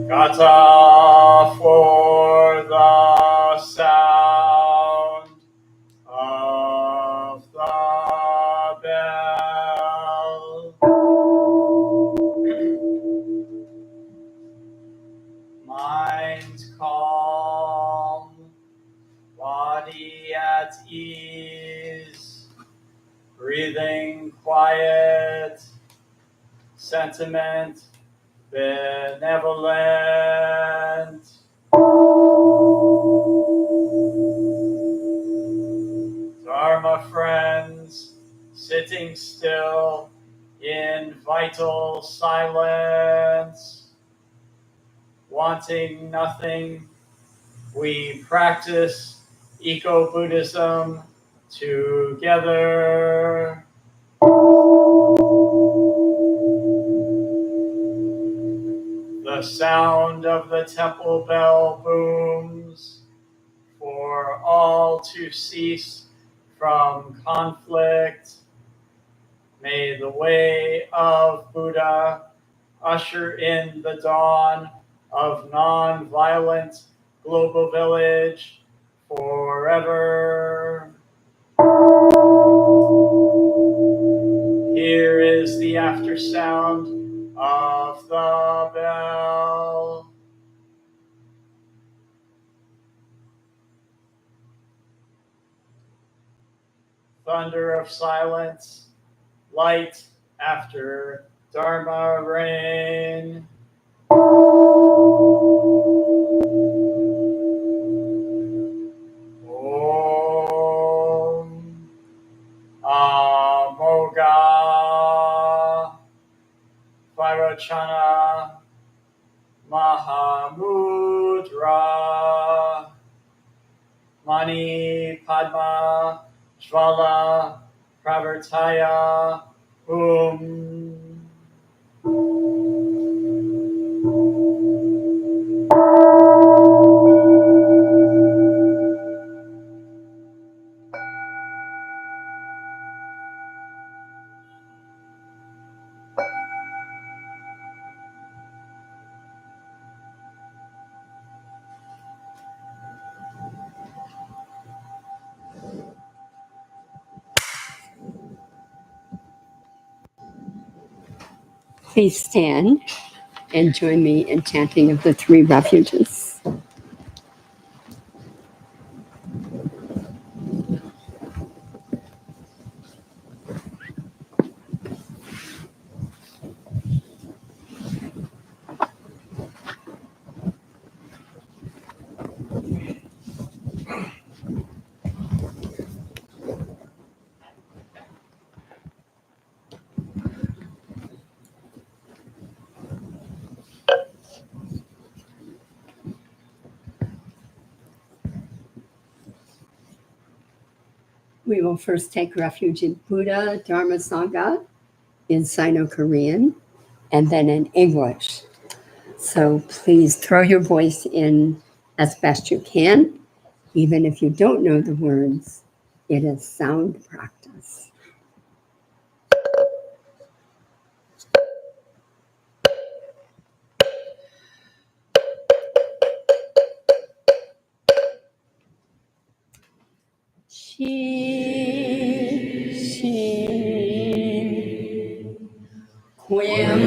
Kata for the sound of the bell. Mind calm, body at ease, breathing quiet, sentiment benevolent. Dharma friends, sitting still in vital silence, wanting nothing, we practice eco-Buddhism together. The sound of the temple bell booms for all to cease from conflict. May the way of Buddha usher in the dawn of non-violent global village forever. Here is the after sound of the bell. Thunder of silence, light after Dharma rain. Om Amoga Vairochana Mahamudra Mani Padma Jvala Pravartaya Please stand and join me in chanting of the three refuges. We will first take refuge in Buddha Dharma Sangha in Sino-Korean and then in English. So please throw your voice in as best you can. Even if you don't know the words, it is sound practice. Shin, shin, quim,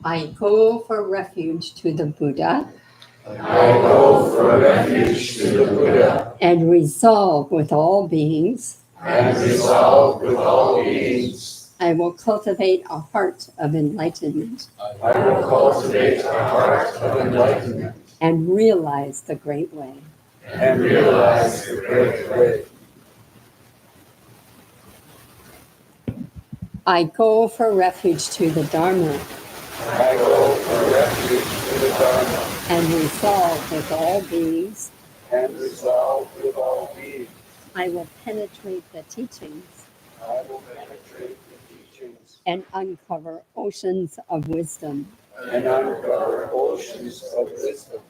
I go for refuge to the Buddha. I go for refuge to the Buddha. And resolve with all beings. And resolve with all beings. I will cultivate a heart of enlightenment. I will cultivate a heart of enlightenment. And realize the great way. And realize the great way. I go for refuge to the Dharma. I go for refuge to the Dharma. And resolve with all beings. And resolve with all beings. I will penetrate the teachings. I will penetrate the teachings. And uncover oceans of wisdom. And uncover oceans of wisdom.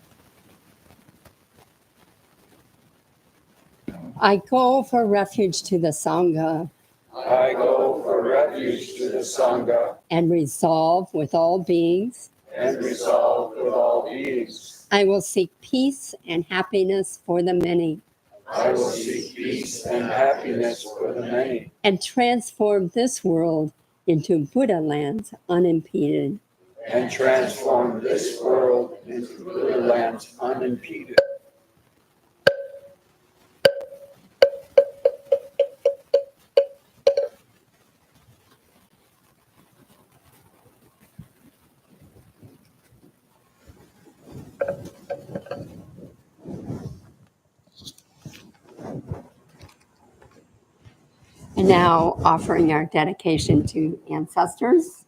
I go for refuge to the Sangha. I go for refuge to the Sangha. And resolve with all beings. And resolve with all beings. I will seek peace and happiness for the many. I will seek peace and happiness for the many. And transform this world into Buddha lands unimpeded. And transform this world into Buddha lands unimpeded. And now offering our dedication to ancestors.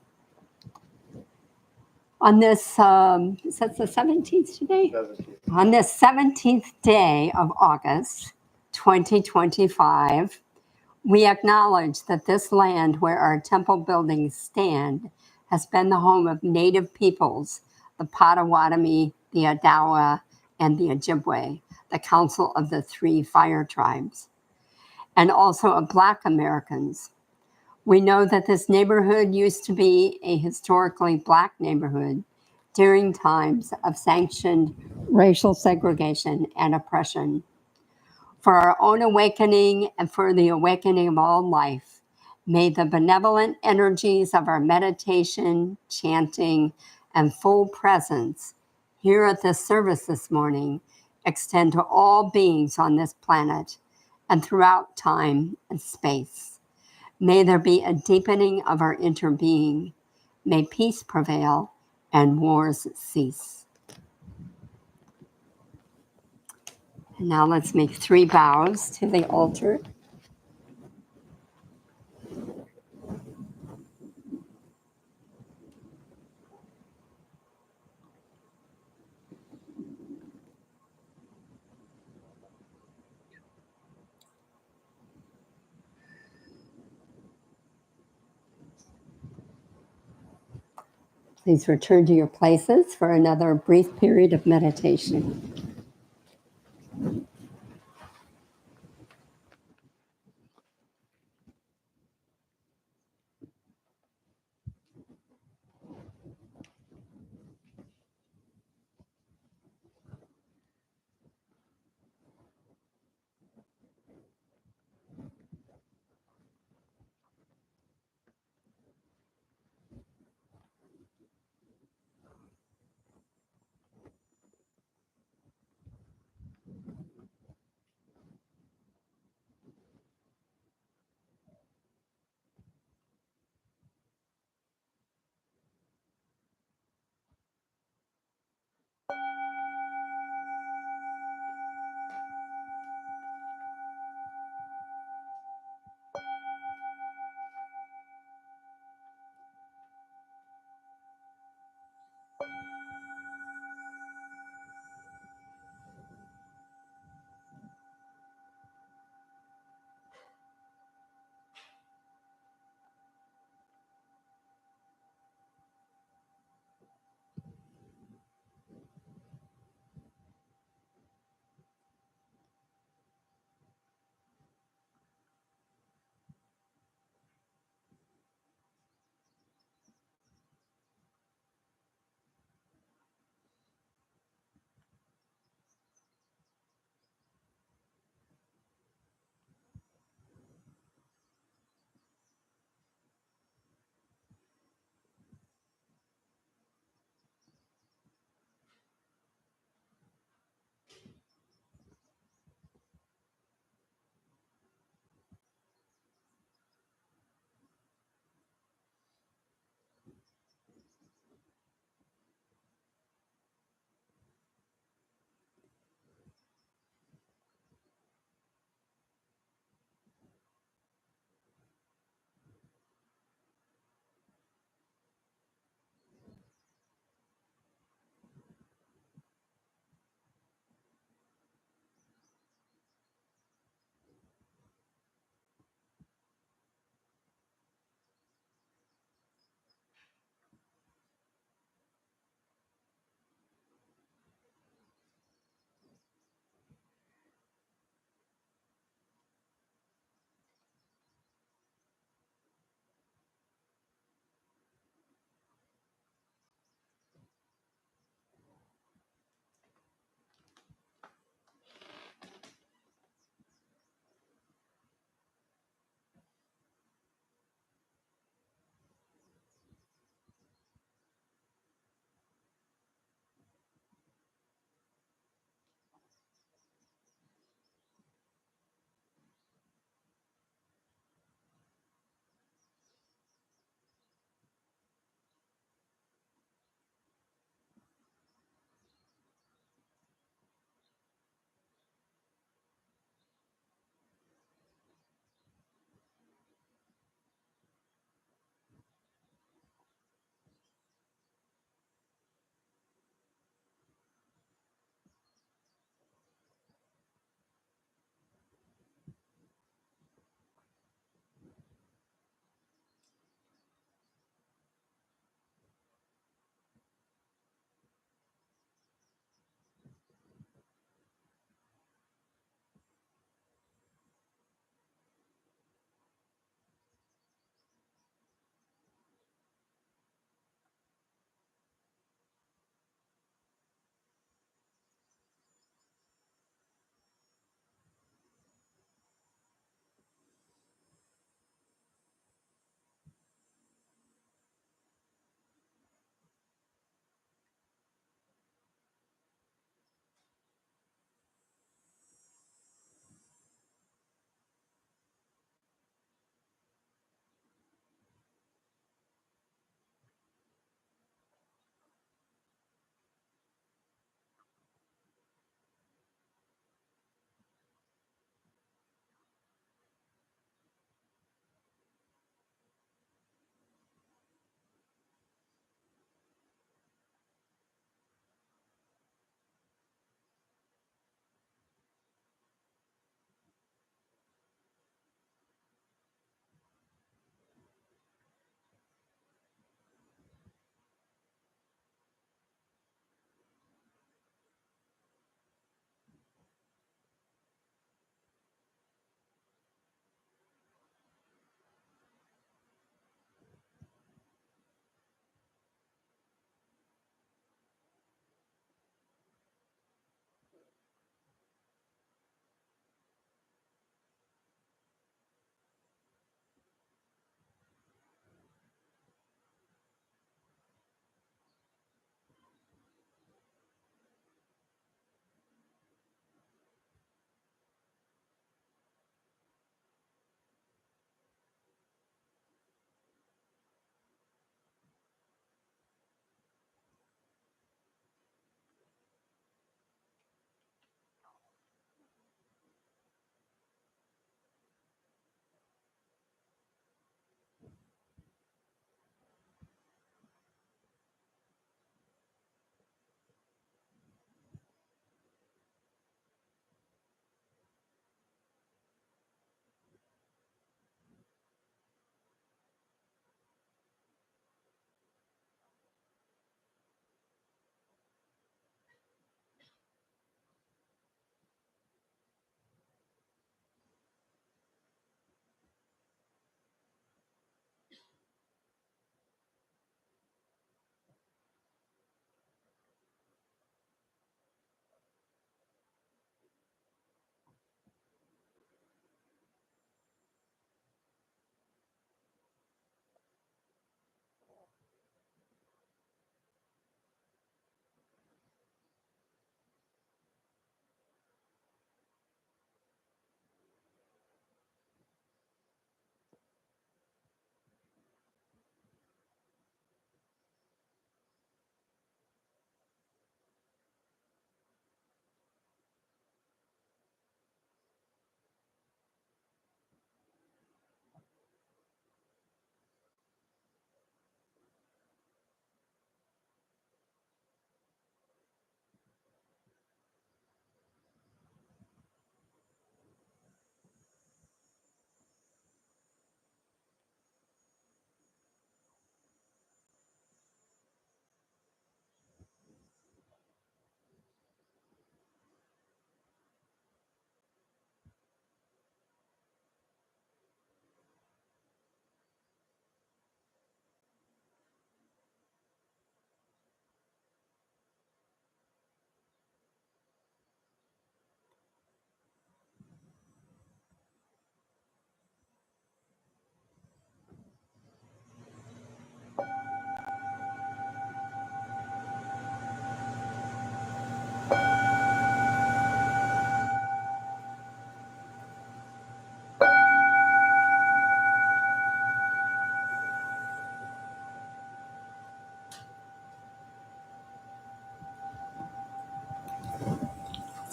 On this, is that the 17th today? 17th. On this 17th day of August, 2025, we acknowledge that this land where our temple buildings stand has been the home of Native peoples, the Potawatomi, the Odawa, and the Ojibwe, the Council of the Three Fire Tribes, and also of Black Americans. We know that this neighborhood used to be a historically Black neighborhood during times of sanctioned racial segregation and oppression. For our own awakening and for the awakening of all life, may the benevolent energies of our meditation, chanting, and full presence here at this service this morning extend to all beings on this planet and throughout time and space. May there be a deepening of our interbeing. May peace prevail and wars cease. And now let's make 3 bows to the altar. Please return to your places for another brief period of meditation.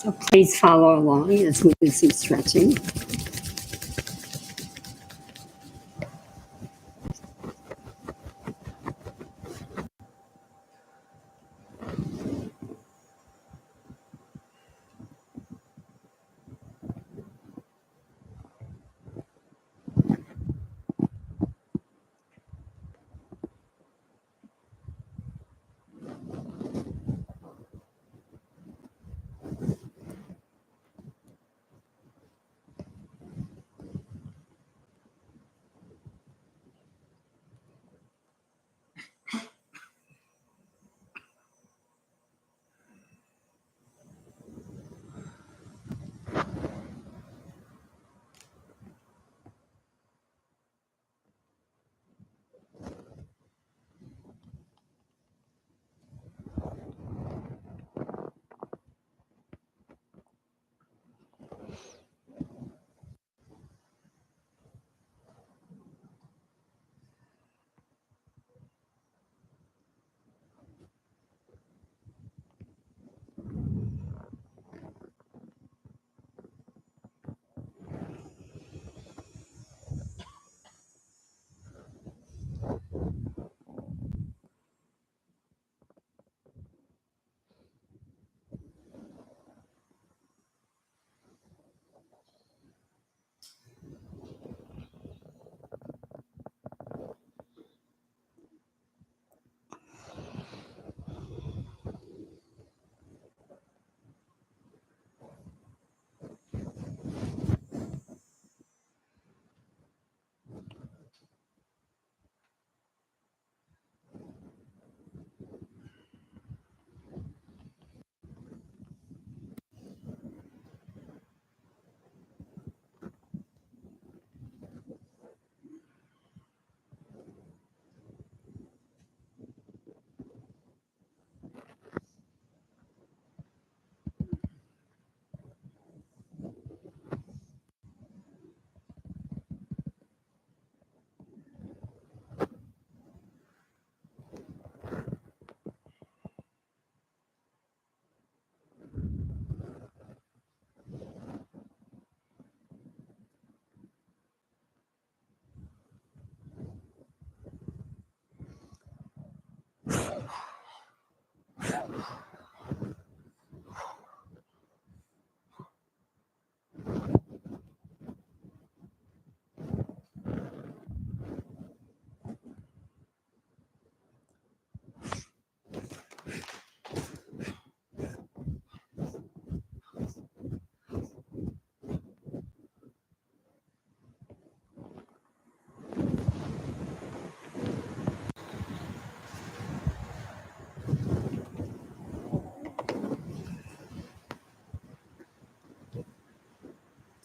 So please follow along as we do some stretching.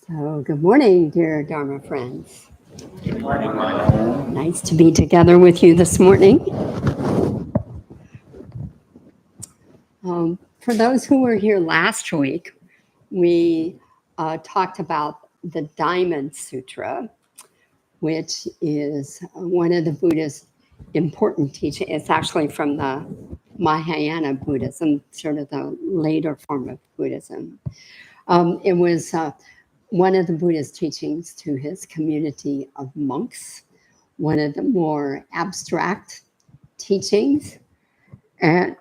So good morning, dear Dharma friends. Good morning. Nice to be together with you this morning. For those who were here last week, we talked about the Diamond Sutra, which is one of the Buddha's important teachings. It's actually from the Mahayana Buddhism, sort of the later form of Buddhism. It was one of the Buddha's teachings to his community of monks, one of the more abstract teachings, and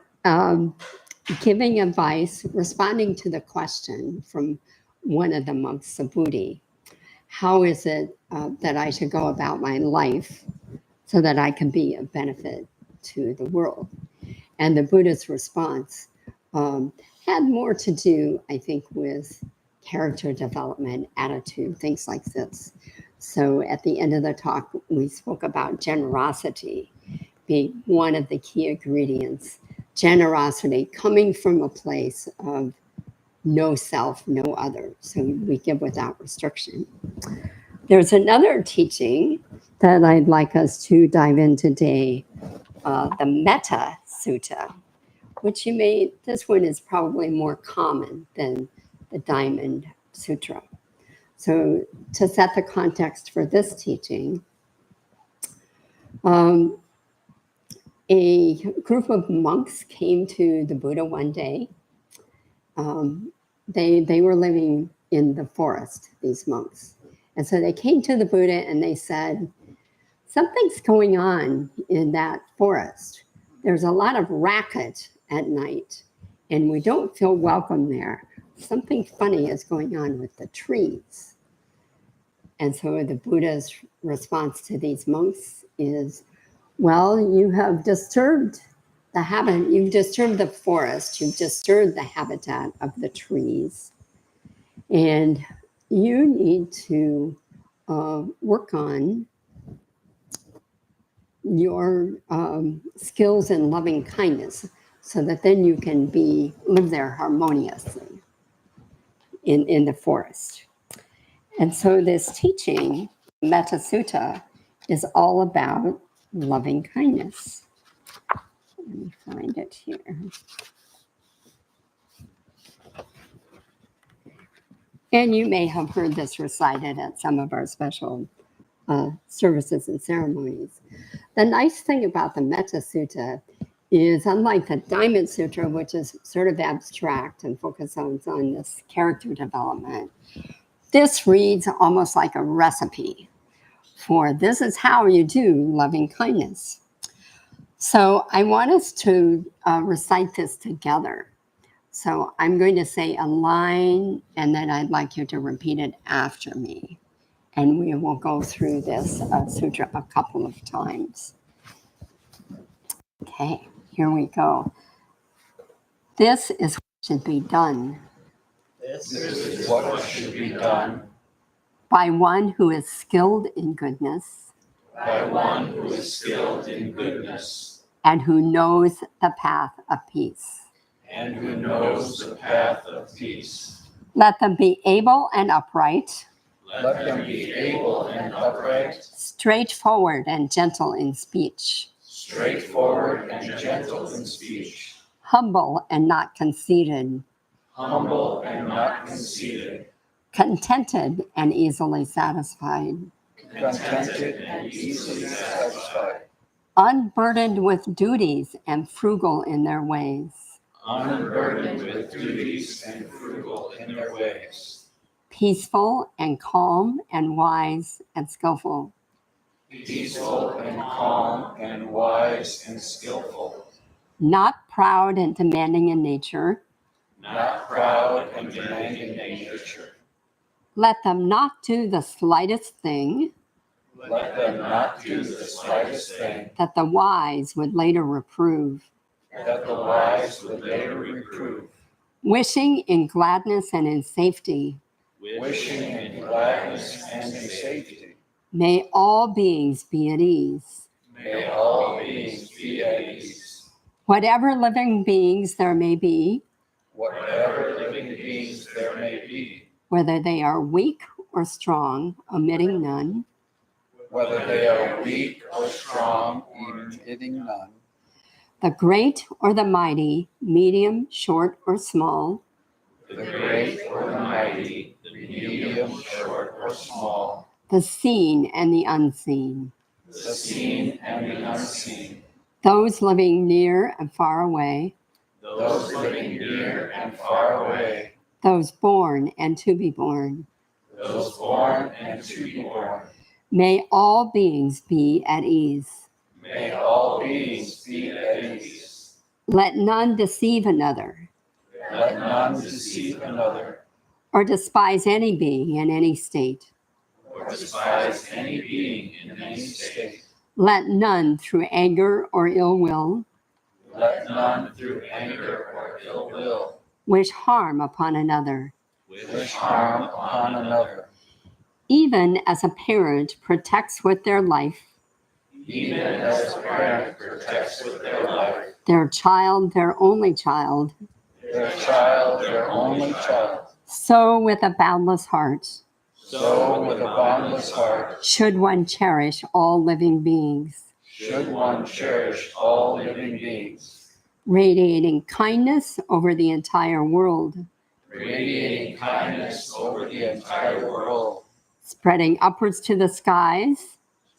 giving advice, responding to the question from one of the monks, Subhuti, how is it that I should go about my life so that I can be of benefit to the world? And the Buddha's response had more to do, I think, with character development, attitude, things like this. So at the end of the talk, we spoke about generosity being one of the key ingredients. Generosity coming from a place of no self, no other. So we give without restriction. There's another teaching that I'd like us to dive in today, the Metta Sutta, which this one is probably more common than the Diamond Sutra. So to set the context for this teaching, a group of monks came to the Buddha one day, they were living in the forest, these monks. And so they came to the Buddha and they said, something's going on in that forest. There's a lot of racket at night, and we don't feel welcome there. Something funny is going on with the trees. And so the Buddha's response to these monks is, well, you have disturbed the habit, you've disturbed the forest, you've disturbed the habitat of the trees, and you need to work on your skills in loving kindness so that then you can live there harmoniously in the forest. And so this teaching, Metta Sutta, is all about loving kindness. Let me find it here. And you may have heard this recited at some of our special services and ceremonies. The nice thing about the Metta Sutta is, unlike the Diamond Sutra, which is sort of abstract and focuses on this character development, this reads almost like a recipe for this is how you do loving kindness. So I want us to recite this together. So I'm going to say a line, and then I'd like you to repeat it after me. And we will go through this sutra a couple of times. Okay, here we go. This is what should be done. This is what should be done By one who is skilled in goodness. by one who is skilled in goodness And who knows the path of peace. and who knows the path of peace. Let them be able and upright, Let them be able and upright, straightforward and gentle in speech, straightforward and gentle in speech, humble and not conceited, humble and not conceited, contented and easily satisfied, contented and easily satisfied, unburdened with duties and frugal in their ways, unburdened with duties and frugal in their ways, peaceful and calm and wise and skillful, peaceful and calm and wise and skillful, not proud and demanding in nature. not proud and demanding in nature. Let them not do the slightest thing Let them not do the slightest thing that the wise would later reprove, that the wise would later reprove, wishing in gladness and in safety. wishing in gladness and in safety. May all beings be at ease. May all beings be at ease. Whatever living beings there may be, Whatever living beings there may be, whether they are weak or strong, omitting none, whether they are weak or strong, omitting none, the great or the mighty, medium, short, or small, the great or the mighty, the medium, short, or small, the seen and the unseen, the seen and the unseen, those living near and far away, those living near and far away, those born and to be born. those born and to be born. May all beings be at ease. May all beings be at ease. Let none deceive another Let none deceive another or despise any being in any state. or despise any being in any state. Let none through anger or ill will Let none through anger or ill will wish harm upon another. wish harm upon another, Even as a parent protects with their life even as a parent protects with their life their child, their only child, their child, their only child. so with a boundless heart So with a boundless heart should one cherish all living beings, should one cherish all living beings, radiating kindness over the entire world, radiating kindness over the entire world, spreading upwards to the skies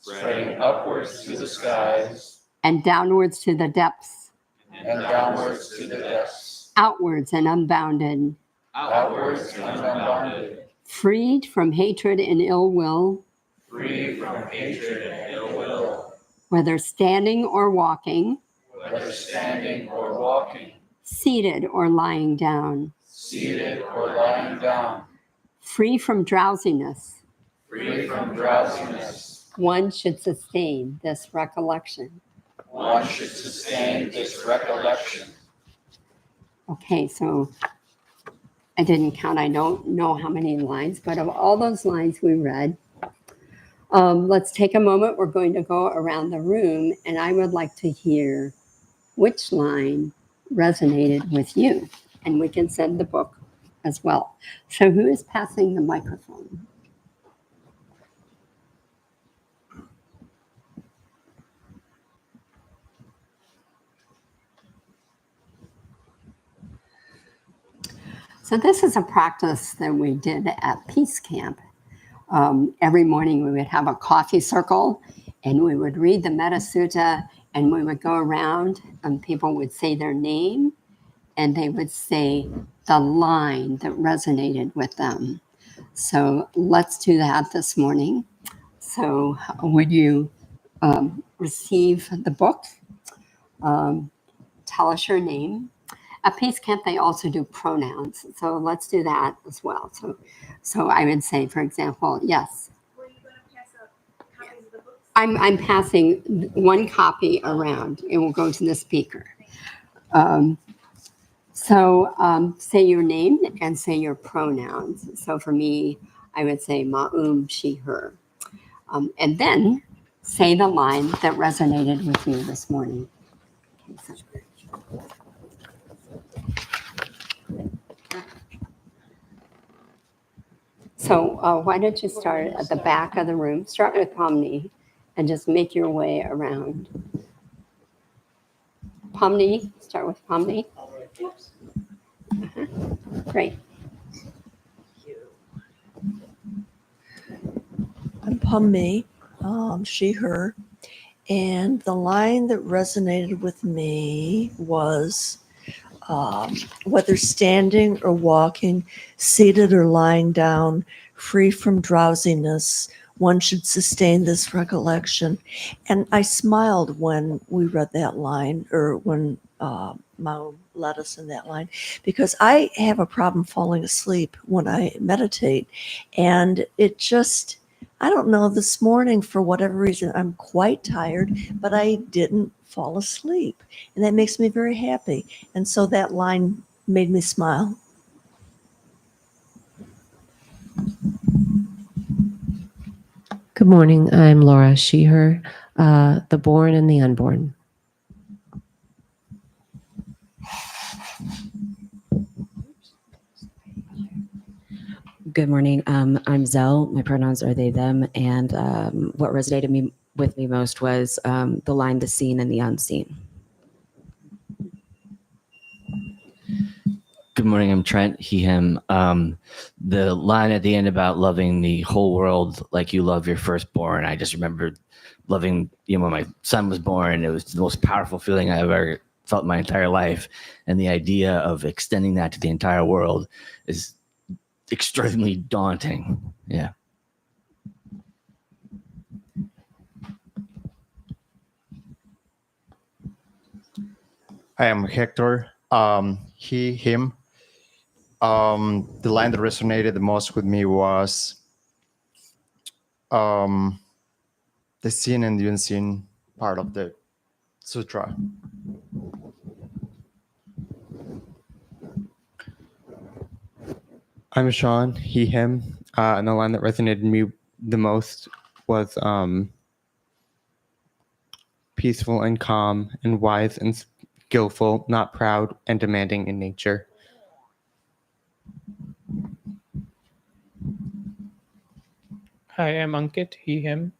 spreading upwards to the skies and downwards to the depths, and downwards to the depths, outwards and unbounded, outwards and unbounded, freed from hatred and ill will, free from hatred and ill will, whether standing or walking, whether standing or walking, seated or lying down, seated or lying down, free from drowsiness. free from drowsiness. One should sustain this recollection. One should sustain this recollection. Okay, so I didn't count. I don't know how many lines, but of all those lines we read, let's take a moment. We're going to go around the room, and I would like to hear which line resonated with you. And we can send the book as well. So who is passing the microphone? So this is a practice that we did at Peace Camp. Every morning we would have a coffee circle and we would read the Metta Sutta and we would go around and people would say their name and they would say the line that resonated with them. So let's do that this morning. So would you receive the book? Tell us your name. At Peace Camp, they also do pronouns. So let's do that as well. So I would say, for example, yes. Were you going to pass out copies of the books? I'm passing one copy around. It will go to the speaker. Say your name and say your pronouns. So for me, I would say ma'um, she, her. And then say the line that resonated with you this morning. Okay, so. So why don't you start at the back of the room? Start with Pomni and just make your way around. Pomni, start with Pomni. Great. I'm Pomni, she, her. And the line that resonated with me was whether standing or walking, seated or lying down, free from drowsiness, one should sustain this recollection. And I smiled when we read that line, or when Mao led us in that line, because I have a problem falling asleep when I meditate. And it just, I don't know, this morning, for whatever reason, I'm quite tired, but I didn't fall asleep. And that makes me very happy. And so that line made me smile. Good morning. I'm Laura, she, her, the born and the unborn. Good morning. I'm Zell. My pronouns are they, them. And what resonated with me most was the line, the seen and the unseen. Good morning. I'm Trent, he, him. The line at the end about loving the whole world like you love your firstborn. I just remembered loving, when my son was born, it was the most powerful feeling I've ever felt in my entire life. And the idea of extending that to the entire world is extremely daunting. Yeah. I am Hector, he, him. The line that resonated the most with me was the seen and the unseen part of the sutra. I'm Sean, he, him, and the line that resonated me the most was peaceful and calm and wise and skillful, not proud and demanding in nature. Hi, I'm Ankit, he, him.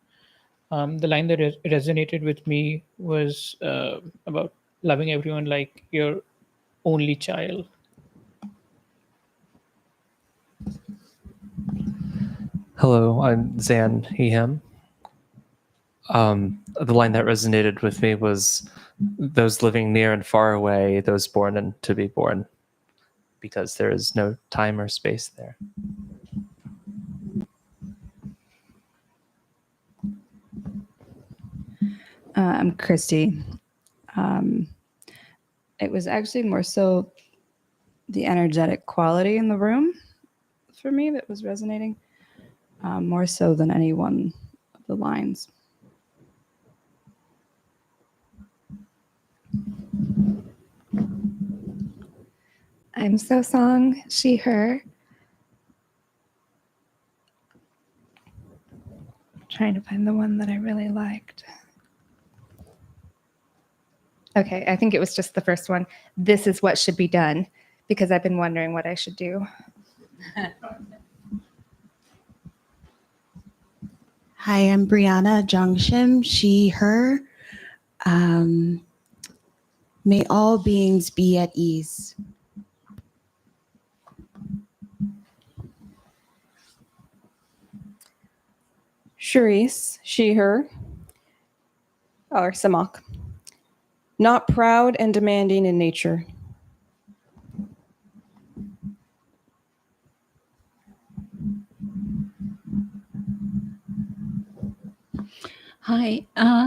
The line that resonated with me was about loving everyone like your only child. Hello, I'm Zan, he, him. The line that resonated with me was those living near and far away, those born and to be born. because there is no time or space there. I'm Christy. It was actually more so the energetic quality in the room for me that was resonating, more so than any one of the lines. I'm So Song, she, her. Trying to find the one that I really liked. Okay, I think it was just the first one. This is what should be done, because I've been wondering what I should do. Hi, I'm Brianna Jongshim, she, her. May all beings be at ease. Charisse, she, her, or Samak. Not proud and demanding in nature. Hi,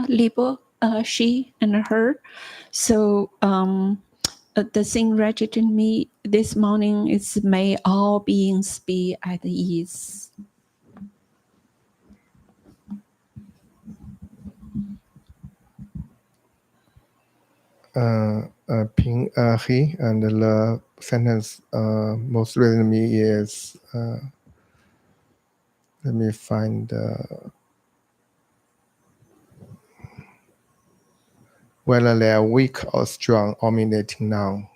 Libo, she and her. So the thing registered in me this morning is may all beings be at ease. Ping he, and the sentence most relevant to me is let me find whether they are weak or strong, dominating now.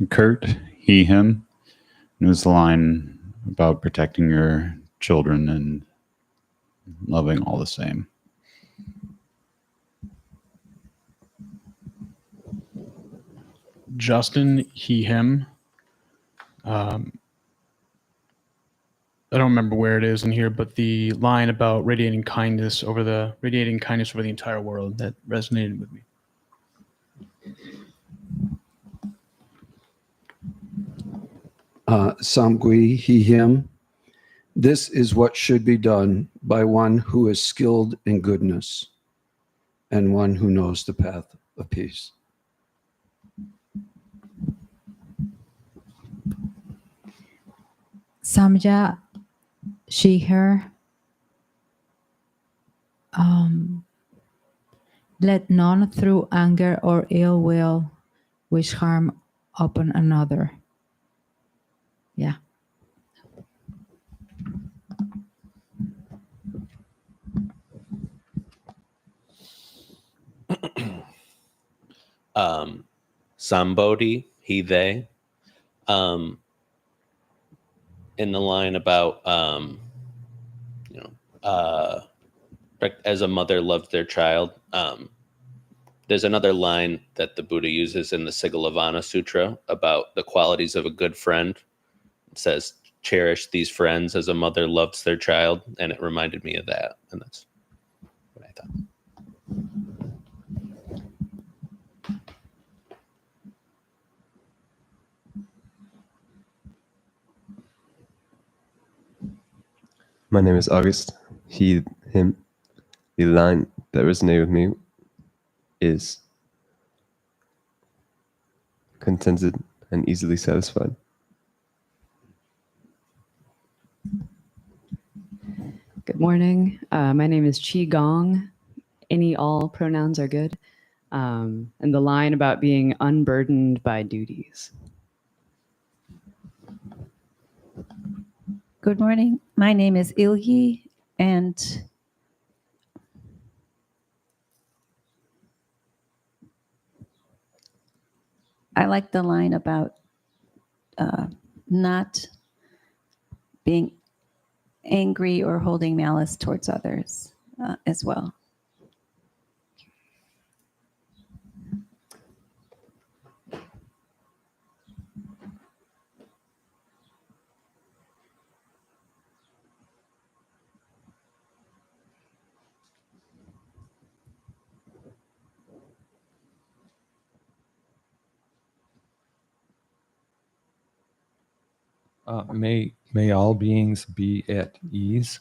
Kurt, he, him. It was the line about protecting your children and loving all the same. Justin, he, him. I don't remember where it is in here, but the line about radiating kindness over the entire world, that resonated with me. Samgui, he, him. This is what should be done by one who is skilled in goodness and one who knows the path of peace. Samja, she, her. Let none through anger or ill will wish harm upon another. Yeah. Somebody, he, they. In the line about, as a mother loves their child. There's another line that the Buddha uses in the Sigalavana Sutra about the qualities of a good friend. It says, cherish these friends as a mother loves their child. And it reminded me of that. And that's what I thought. My name is August, he, him. The line that resonated with me is contented and easily satisfied. Good morning. My name is Qi Gong. Any, all pronouns are good. And the line about being unburdened by duties. Good morning. My name is Ilgi, and I like the line about not being angry or holding malice towards others as well. May all beings be at ease.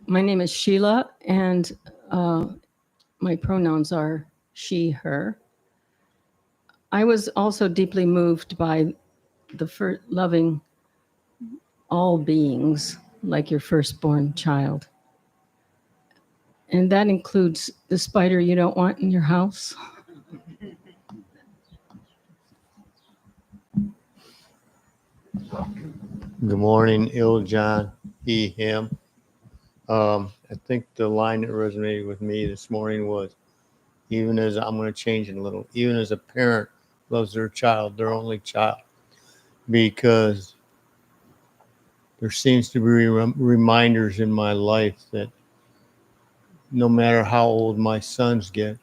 My name is Sheila, and my pronouns are she, her. I was also deeply moved by the loving all beings like your firstborn child. And that includes the spider you don't want in your house. Good morning, Iljan, he, him. I think the line that resonated with me this morning was, even as I'm going to change it a little, even as a parent loves their child, their only child, because there seems to be reminders in my life that no matter how old my sons get,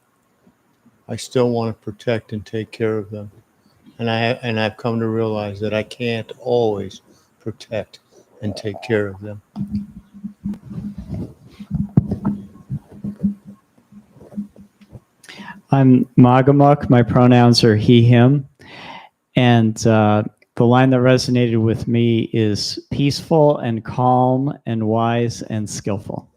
I still want to protect and take care of them. And I've come to realize that I can't always protect and take care of them. I'm Magamuk. My pronouns are he, him. And the line that resonated with me is peaceful and calm and wise and skillful.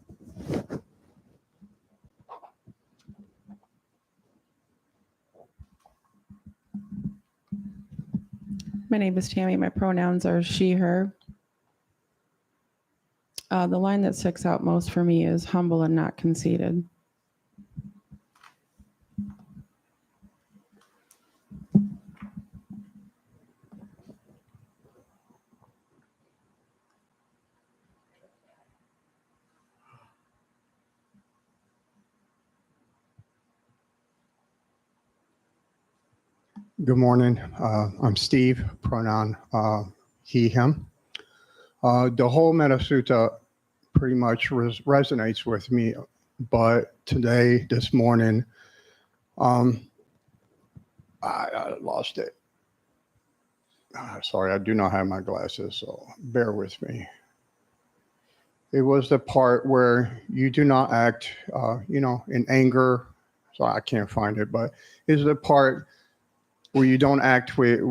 My name is Tammy. My pronouns are she, her. The line that sticks out most for me is humble and not conceited. Good morning. I'm Steve, pronoun he, him. The whole Metta Sutta pretty much resonates with me, but today, this morning, I lost it. Sorry, I do not have my glasses, so bear with me. It was the part where you do not act, in anger. So I can't find it, but it's the part where you don't act with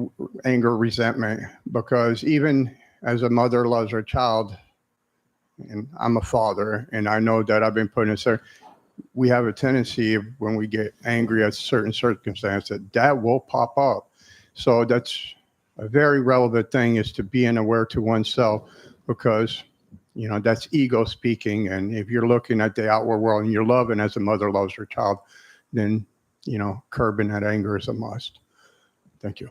anger, resentment, because even as a mother loves her child, and I'm a father, and I know that I've been put in certain, we have a tendency of, when we get angry at certain circumstances, that will pop up. So that's a very relevant thing, is to being aware to oneself, because that's ego speaking. And if you're looking at the outward world and you're loving as a mother loves her child, then curbing that anger is a must. Thank you.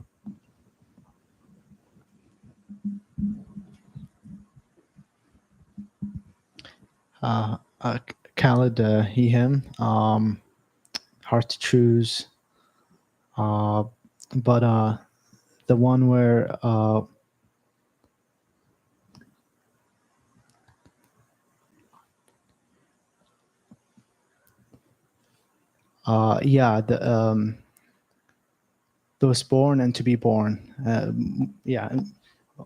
Khaled, he, him. Hard to choose. But the one where those born and to be born.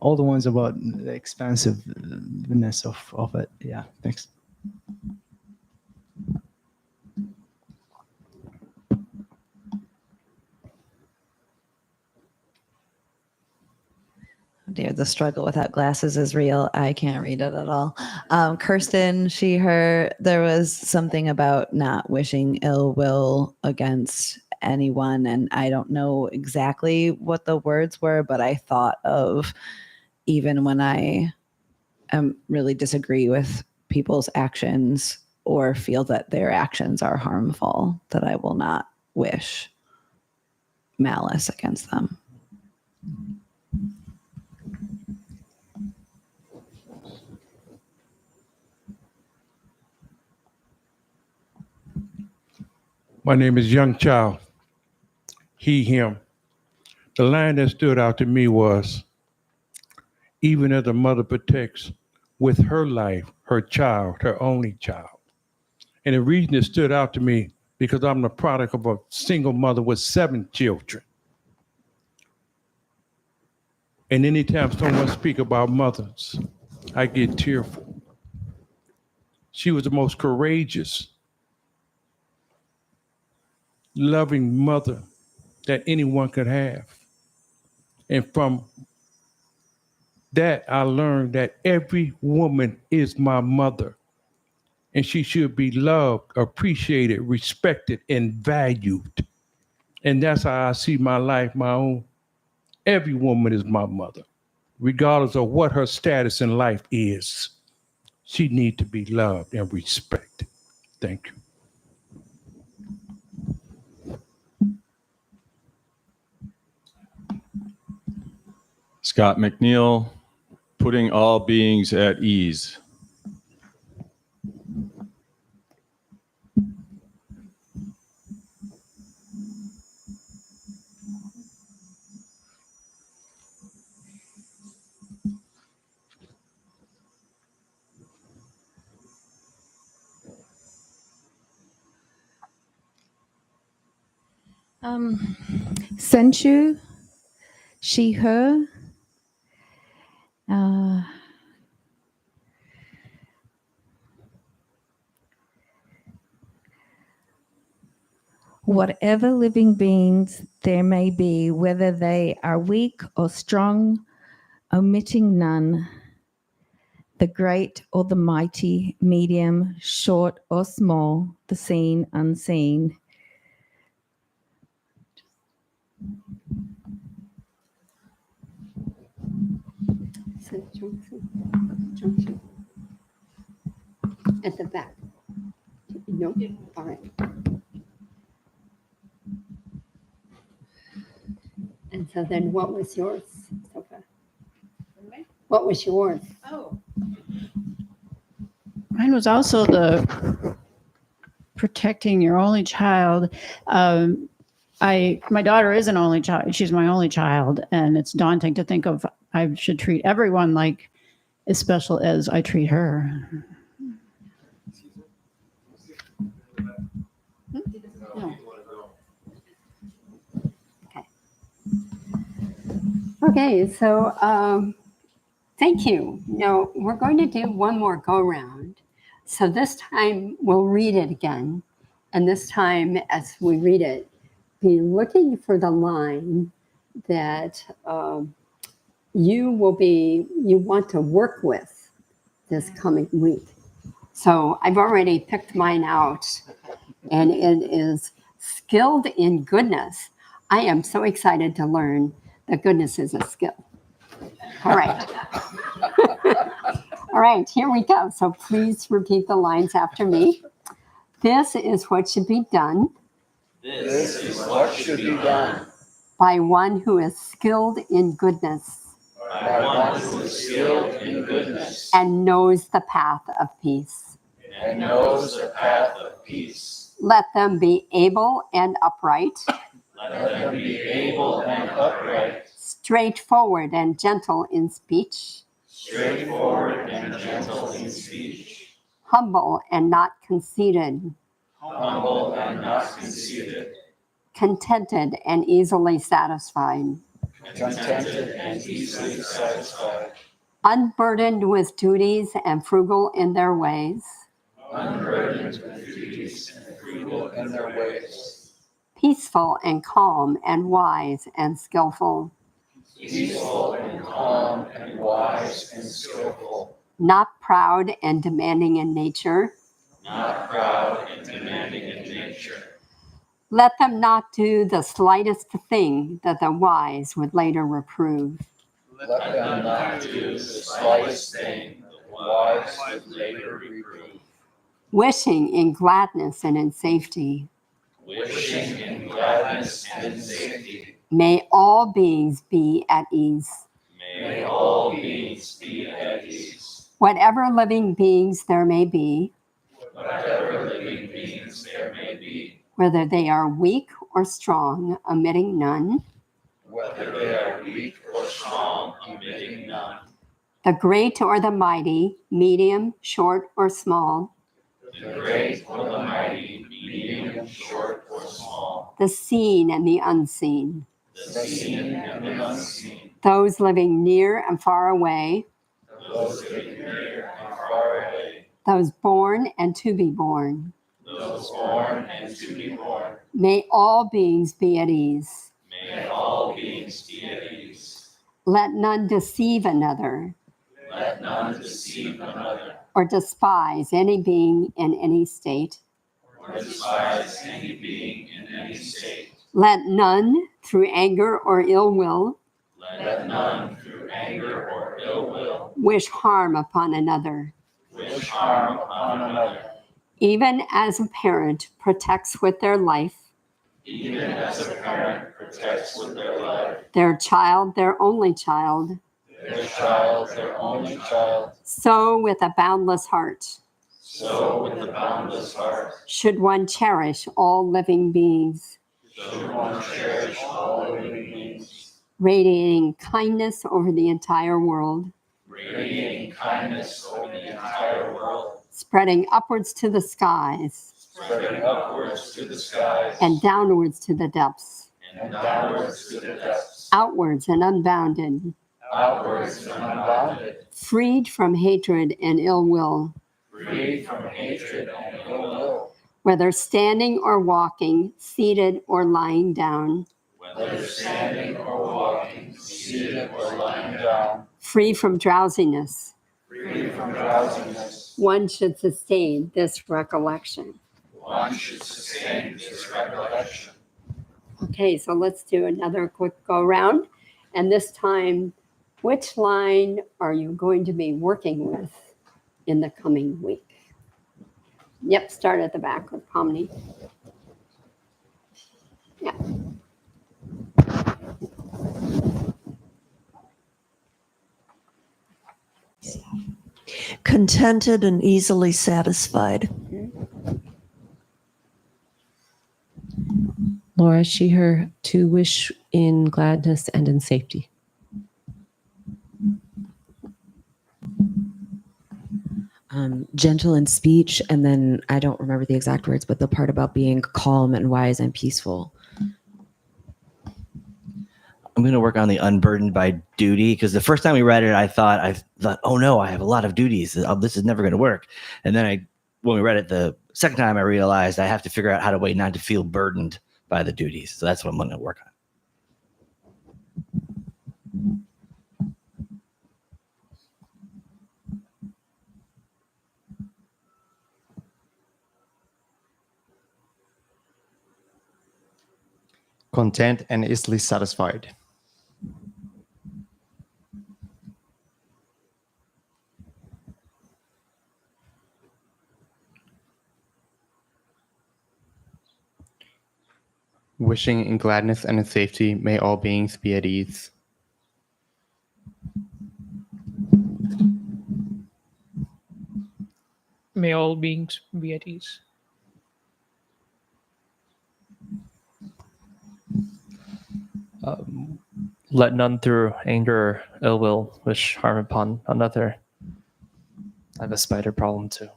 All the ones about the expansiveness of it. Yeah, thanks. Dear, the struggle without glasses is real. I can't read it at all. Kirsten, she, her, there was something about not wishing ill will against anyone. And I don't know exactly what the words were, but I thought of, even when I really disagree with people's actions or feel that their actions are harmful, that I will not wish malice against them. My name is Young Child, he, him. The line that stood out to me was, even as a mother protects with her life, her child, her only child. And the reason it stood out to me, because I'm the product of a single mother with 7 children. And anytime someone speaks about mothers, I get tearful. She was the most courageous, loving mother that anyone could have. And from that, I learned that every woman is my mother, and she should be loved, appreciated, respected, and valued. And that's how I see my life, my own. Every woman is my mother, regardless of what her status in life is. She needs to be loved and respected. Thank you. Scott McNeil, putting all beings at ease. Senchu, she, her. Uh, whatever living beings there may be, whether they are weak or strong, omitting none, the great or the mighty, medium, short or small, the seen, unseen. Junction. At the back. No? All right. And so then what was yours, Sofa? What was yours? Oh. Mine was also the protecting your only child. My daughter is an only child. She's my only child, and it's daunting to think of I should treat everyone like as special as I treat her. No. Okay, so thank you. Now we're going to do one more go round. So this time we'll read it again. And this time as we read it, be looking for the line that you want to work with this coming week. So I've already picked mine out, and it is skilled in goodness. I am so excited to learn that goodness is a skill. All right. All right, here we go. So please repeat the lines after me. This is what should be done. This is what should be done By one who is skilled in goodness. by one who is skilled in goodness And knows the path of peace. and knows the path of peace. Let them be able and upright. Let them be able and upright, Straightforward and gentle in speech. straightforward and gentle in speech, Humble and not conceited. humble and not conceited, Contented and easily satisfied. contented and easily satisfied, Unburdened with duties and frugal in their ways. unburdened with duties and frugal in their ways, Peaceful and calm and wise and skillful. peaceful and calm and wise and skillful, Not proud and demanding in nature. not proud and demanding in nature. Let them not do the slightest thing that the wise would later reprove. Let them not do the slightest thing the wise would later reprove. Wishing in gladness and in safety. Wishing in gladness and in safety, May all beings be at ease. may all beings be at ease. Whatever living beings there may be, Whatever living beings there may be, whether they are weak or strong, omitting none. whether they are weak or strong, omitting none. The great or the mighty, medium, short, or small. The great or the mighty, medium, short, or small. The seen and the unseen. The seen and the unseen. Those living near and far away. Those living near and far away. Those born and to be born. Those born and to be born. May all beings be at ease. May all beings be at ease. Let none deceive another Let none deceive another or despise any being in any state. or despise any being in any state. Let none, through anger or ill will, Let none through anger or ill will wish harm upon another. wish harm upon another. Even as a parent protects with their life Even as a parent protects with their life their child, their only child, their child, their only child, so with a boundless heart so with a boundless heart should one cherish all living beings, should one cherish all living beings, radiating kindness over the entire world, radiating kindness over the entire world, spreading upwards to the skies spreading upwards to the skies and downwards to the depths, and downwards to the depths, outwards and unbounded, outwards and unbounded, freed from hatred and ill will, free from hatred and ill will, whether standing or walking, seated or lying down, whether standing or walking, seated or lying down, free from drowsiness. free from drowsiness. One should sustain this recollection. One should sustain this recollection. Okay, so let's do another quick go round. And this time, which line are you going to be working with in the coming week? Yep, start at the back with Pomni. Yeah. Contented and easily satisfied. Laura, she, her, to wish in gladness and in safety. Gentle in speech, and then I don't remember the exact words, but the part about being calm and wise and peaceful. I'm going to work on the unburdened by duty, because the first time we read it, I thought, oh no, I have a lot of duties. This is never going to work. And then when we read it the second time, I realized I have to figure out how to wait not to feel burdened by the duties. So that's what I'm going to work on. Content and easily satisfied. Wishing in gladness and in safety, may all beings be at ease. May all beings be at ease. Let none through anger or ill will wish harm upon another. I have a spider problem too.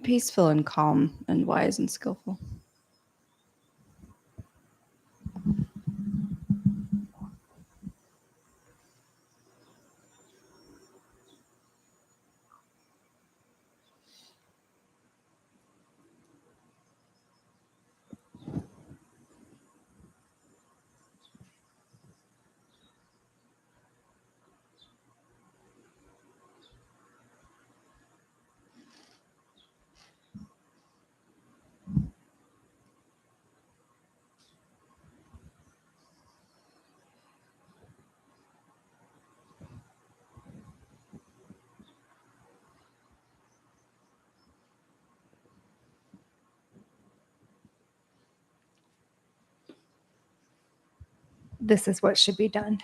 Peaceful and calm and wise and skillful. This is what should be done.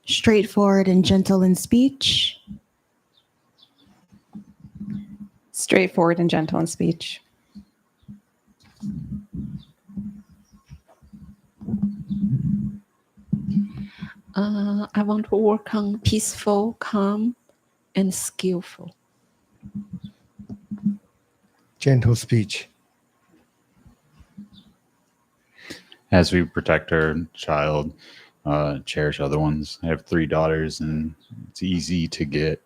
Straightforward and gentle in speech. Straightforward and gentle in speech. I want to work on peaceful, calm, and skillful. Gentle speech. As we protect our child, cherish other ones. I have 3 daughters, and it's easy to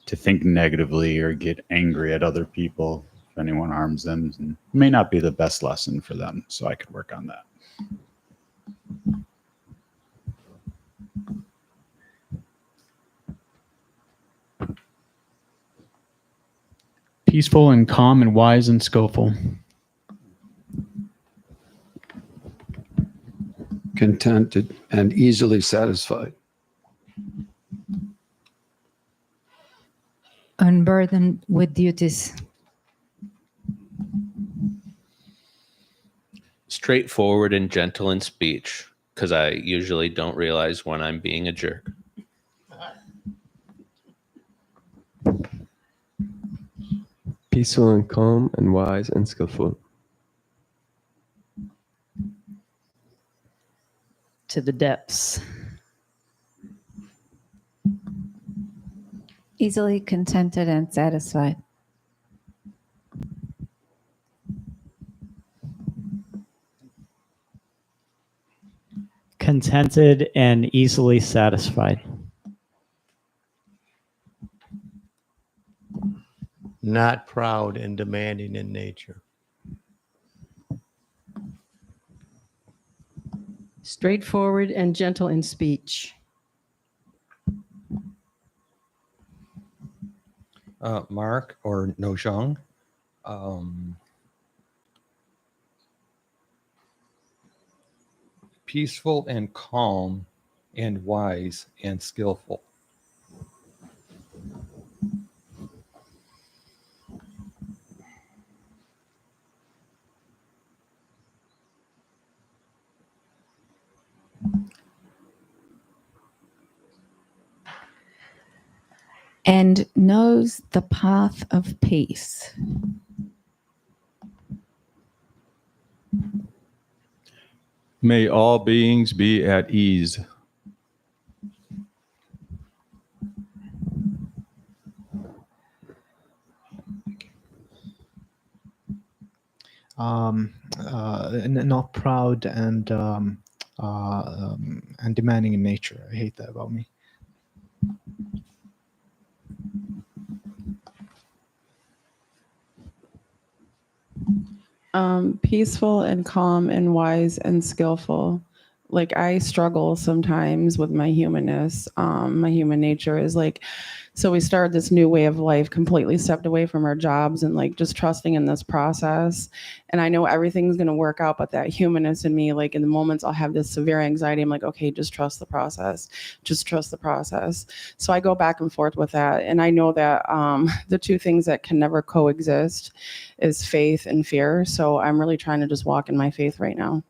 think negatively or get angry at other people if anyone harms them. And it may not be the best lesson for them, so I could work on that. Peaceful and calm and wise and skillful. Contented and easily satisfied. Unburdened with duties. Straightforward and gentle in speech, because I usually don't realize when I'm being a jerk. Peaceful and calm and wise and skillful. To the depths. Easily contented and satisfied. Contented and easily satisfied. Not proud and demanding in nature. Straightforward and gentle in speech. Mark or No Shang. Peaceful and calm and wise and skillful. And knows the path of peace. May all beings be at ease. Not proud and demanding in nature. I hate that about me. Peaceful and calm and wise and skillful. Like I struggle sometimes with my humanness. My human nature is like, so we started this new way of life, completely stepped away from our jobs and like just trusting in this process. And I know everything's going to work out, but that humanness in me, like in the moments I'll have this severe anxiety, I'm like, okay, just trust the process. Just trust the process. So I go back and forth with that. And I know that the two things that can never coexist is faith and fear. So I'm really trying to just walk in my faith right now.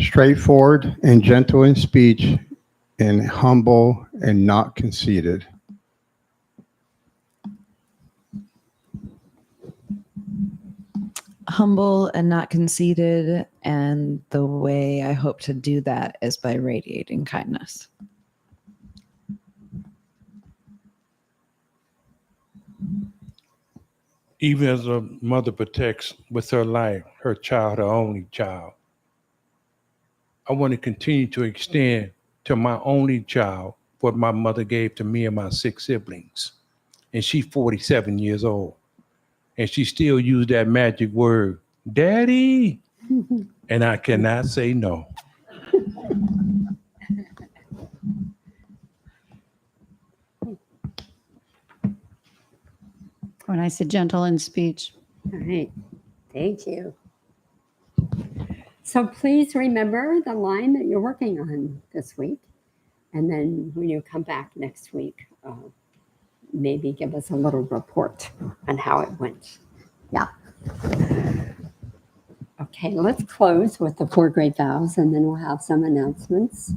Straightforward and gentle in speech, and humble and not conceited. Humble and not conceited, and the way I hope to do that is by radiating kindness. Even as a mother protects with her life, her child, her only child, I want to continue to extend to my only child what my mother gave to me and my 6 siblings. And she's 47 years old. And she still used that magic word, Daddy. And I cannot say no. When I said gentle in speech. All right. Thank you. So please remember the line that you're working on this week. And then when you come back next week, maybe give us a little report on how it went. Yeah. Okay, let's close with the 4 great vows, and then we'll have some announcements.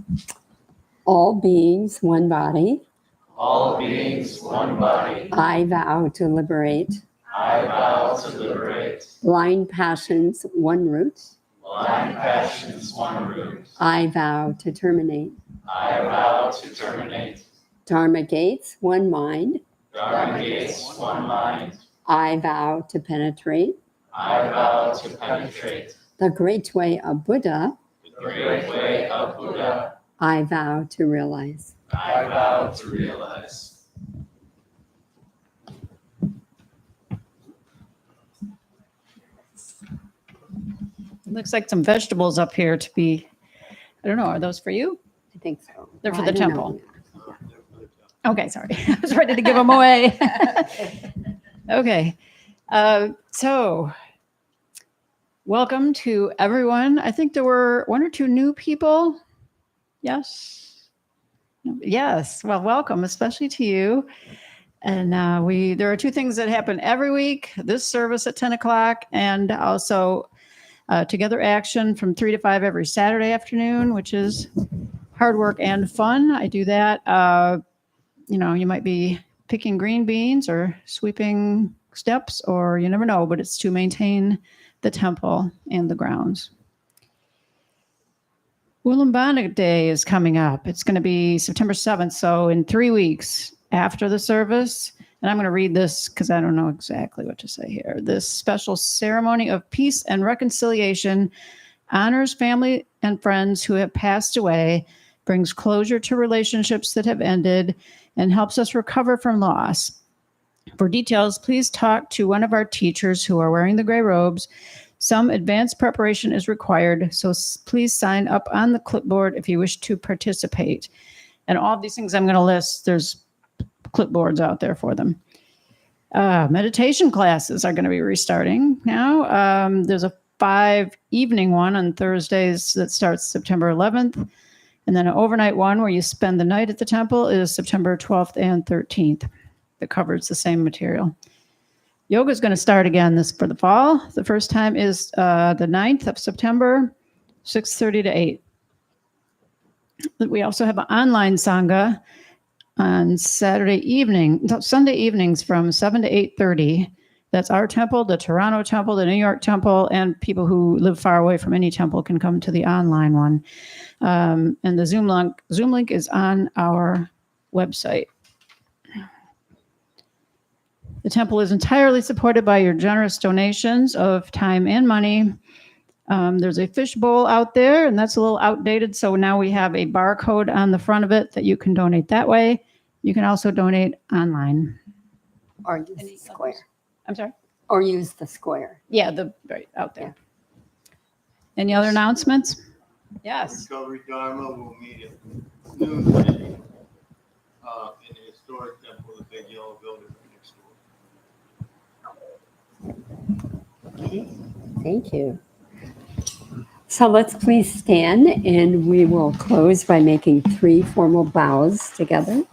All beings, one body. All beings, one body. I vow to liberate. I vow to liberate. Blind passions, one root. Blind passions, one root. I vow to terminate. I vow to terminate. Dharma gates, one mind. Dharma gates, one mind. I vow to penetrate. I vow to penetrate. The great way of Buddha. The great way of Buddha. I vow to realize. I vow to realize. Looks like some vegetables up here to be, I don't know, are those for you? I think so. They're for Well, the I don't temple. know. Okay, sorry. I was ready to give them away. Okay. So welcome to everyone. I think there were one or two new people. Yes. Yes. Well, welcome, especially to you. And there are two things that happen every week, this service at 10 o'clock and also Together Action from 3 to 5 every Saturday afternoon, which is hard work and fun. I do that. You might be picking green beans or sweeping steps, or you never know, but it's to maintain the temple and the grounds. Wollongong Day is coming up. It's going to be September 7th, so in 3 weeks after the service. And I'm going to read this because I don't know exactly what to say here. This special ceremony of peace and reconciliation honors family and friends who have passed away, brings closure to relationships that have ended, and helps us recover from loss. For details, please talk to one of our teachers who are wearing the gray robes. Some advanced preparation is required, so please sign up on the clipboard if you wish to participate. And all of these things I'm going to list, there's clipboards out there for them. Meditation classes are going to be restarting now. There's a 5-evening one on Thursdays that starts September 11th. And then an overnight one where you spend the night at the temple is September 12th and 13th. That covers the same material. Yoga is going to start again this for the fall. The first time is the 9th of September, 6:30 to 8. We also have an online Sangha on Sunday evenings from 7 to 8:30. That's our temple, the Toronto temple, the New York temple, and people who live far away from any temple can come to the online one. And the Zoom link is on our website. The temple is entirely supported by your generous donations of time and money. There's a fishbowl out there, and that's a little outdated. So now we have a barcode on the front of it that you can donate that way. You can also donate online. Or use the square. I'm sorry? Or use the square. Yeah, right out there. Any other announcements? Yes. Recovery Dharma will meet at noon today in the historic temple, the big yellow building next door. Okay, thank you. So let's please stand, and we will close by making 3 formal bows together.